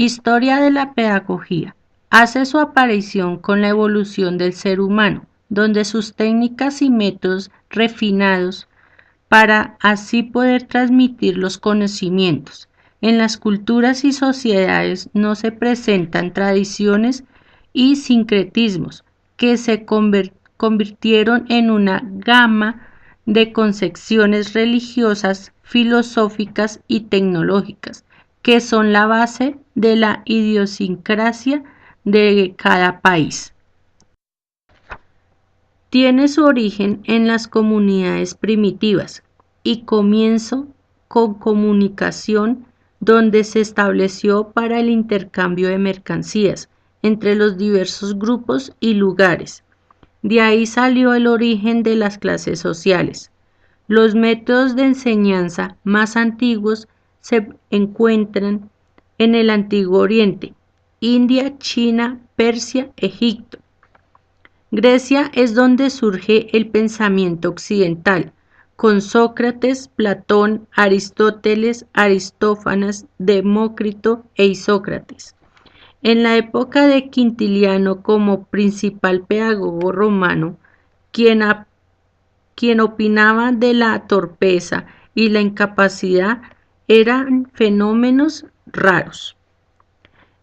Historia de la pedagogía. Hace su aparición con la evolución del ser humano, donde sus técnicas y métodos refinados para así poder transmitir los conocimientos. En las culturas y sociedades no se presentan tradiciones y sincretismos que se convirtieron en una gama de concepciones religiosas, filosóficas y tecnológicas, que son la base de la idiosincrasia de cada país. Tiene su origen en las comunidades primitivas y comienzo con comunicación donde se estableció para el intercambio de mercancías entre los diversos grupos y lugares. De ahí salió el origen de las clases sociales. Los métodos de enseñanza más antiguos se encuentran en el Antiguo Oriente, India, China, Persia, Egipto. Grecia es donde surge el pensamiento occidental, con Sócrates, Platón, Aristóteles, Aristófanes, Demócrito e Isócrates. En la época de Quintiliano como principal pedagogo romano, quien opinaba de la torpeza y la incapacidad eran fenómenos raros.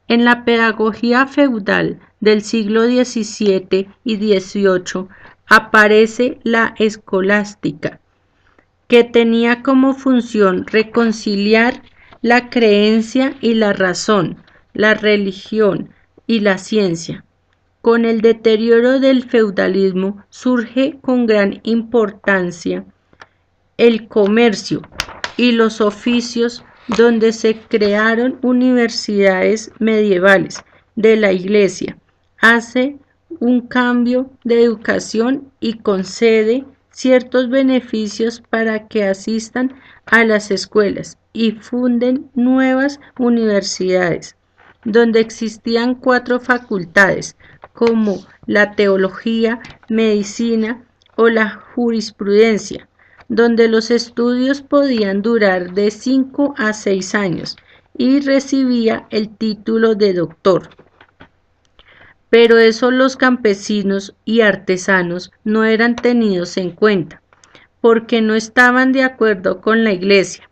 En la pedagogía feudal del siglo XVII y XVIII aparece la escolástica, que tenía como función reconciliar la creencia y la razón, la religión y la ciencia. Con el deterioro del feudalismo surge con gran importancia el comercio y los oficios, donde se crearon universidades medievales de la Iglesia. Hace un cambio de educación y concede ciertos beneficios para que asistan a las escuelas y funden nuevas universidades, donde existían 4 facultades, como la teología, medicina o la jurisprudencia, donde los estudios podían durar de 5 a 6 años y recibía el título de doctor. Pero eso los campesinos y artesanos no eran tenidos en cuenta, porque no estaban de acuerdo con la Iglesia.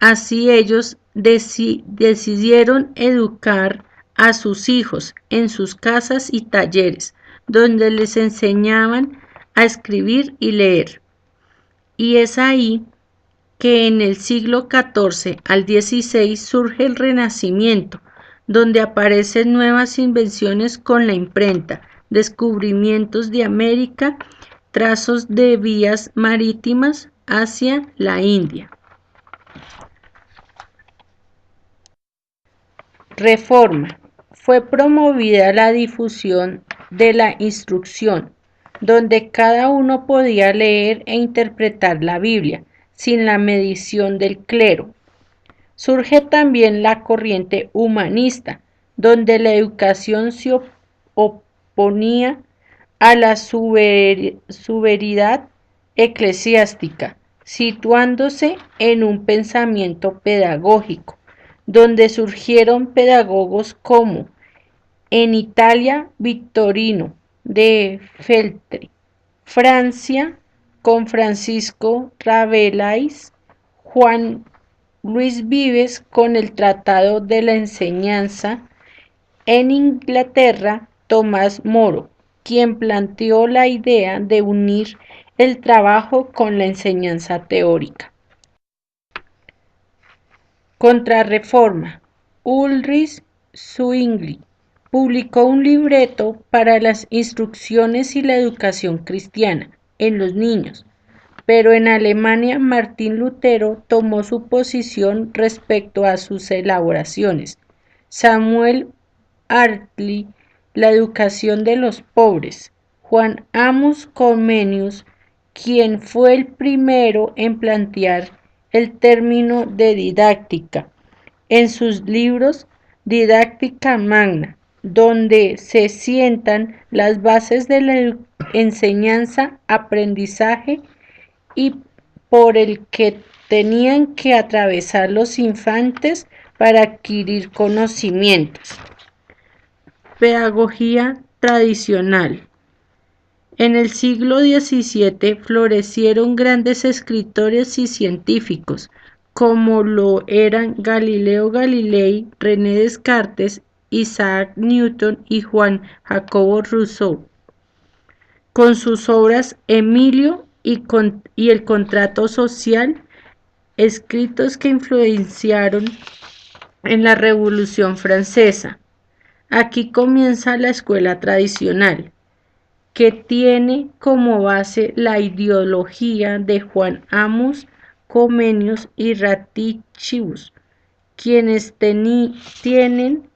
Así ellos decidieron educar a sus hijos en sus casas y talleres, donde les enseñaban a escribir y leer. Y es ahí que en el siglo XIV al XVI surge el Renacimiento, donde aparecen nuevas invenciones con la imprenta, descubrimientos de América, trazos de vías marítimas hacia la India. Reforma. Fue promovida la difusión de la instrucción, donde cada uno podía leer e interpretar la Biblia, sin la medición del clero. Surge también la corriente humanista, donde la educación se oponía a la severidad eclesiástica, situándose en un pensamiento pedagógico, donde surgieron pedagogos como en Italia Victorino de Feltre, Francia con Francisco Rabelais, Juan Luis Vives con el Tratado de la Enseñanza, en Inglaterra Tomás Moro, quien planteó la idea de unir el trabajo con la enseñanza teórica. Contrarreforma. Ulrich Zwingli publicó un libreto para las instrucciones y la educación cristiana en los niños, pero en Alemania Martín Lutero tomó su posición respecto a sus elaboraciones. Samuel Hartley, la educación de los pobres. Juan Amos Comenius, quien fue el primero en plantear el término de didáctica en sus libros Didáctica Magna, donde se sientan las bases de la enseñanza, aprendizaje y por el que tenían que atravesar los infantes para adquirir conocimientos. Pedagogía tradicional. En el siglo XVII florecieron grandes escritores y científicos, como lo eran Galileo Galilei, René Descartes, Isaac Newton y Juan Jacobo Rousseau. Con sus obras Emilio y el contrato social, escritos que influenciaron en la Revolución Francesa. Aquí comienza la escuela tradicional, que tiene como base la ideología de Juan Amos Comenius y Radicchius, quienes tienen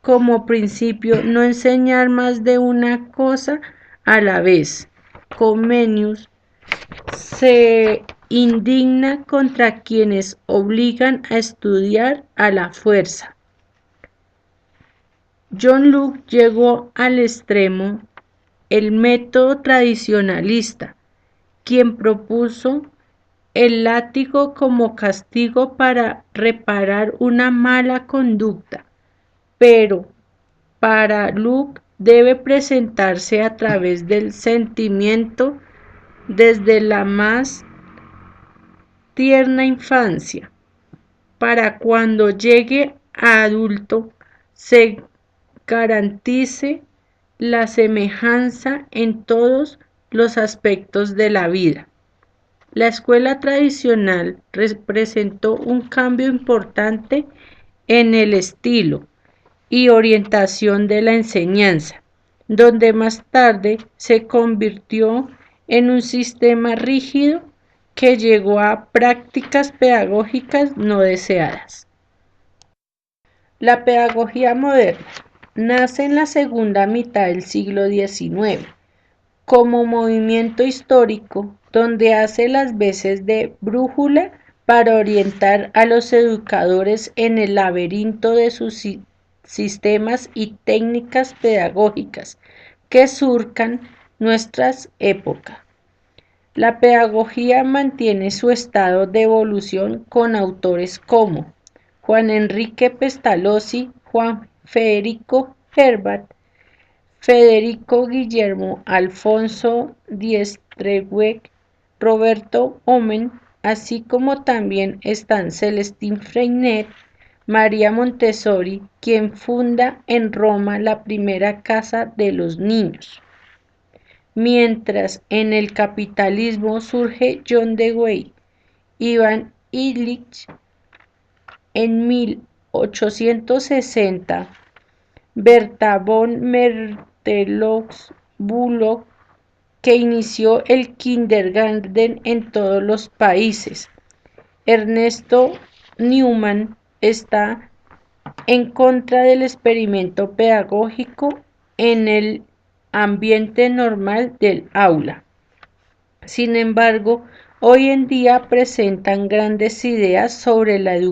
como principio no enseñar más de una cosa a la vez. Comenius se indigna contra quienes obligan a estudiar a la fuerza. John Locke llegó al extremo el método tradicionalista, quien propuso el látigo como castigo para reparar una mala conducta, pero para Locke debe presentarse a través del sentimiento desde la más tierna infancia, para cuando llegue a adulto se garantice la semejanza en todos los aspectos de la vida. La escuela tradicional representó un cambio importante en el estilo y orientación de la enseñanza, donde más tarde se convirtió en un sistema rígido que llegó a prácticas pedagógicas no deseadas. La pedagogía moderna nace en la segunda mitad del siglo XIX como movimiento histórico donde hace las veces de brújula para orientar a los educadores en el laberinto de sus sistemas y técnicas pedagógicas que surcan nuestras épocas. La pedagogía mantiene su estado de evolución con autores como Juan Enrique Pestalozzi, Juan Federico Herbat, Federico Guillermo Alfonso Dienstreich, Roberto Omen, así como también están Celestín Freinet, María Montessori, quien funda en Roma la primera casa de los niños. Mientras en el capitalismo surge John Dewey, Ivan Illich en 1860, Berta von Merleau-Bullock, que inició el kindergarten en todos los países. Ernesto Newman está en contra del experimento pedagógico en el ambiente normal del aula. Sin embargo, hoy en día presentan grandes ideas sobre la educación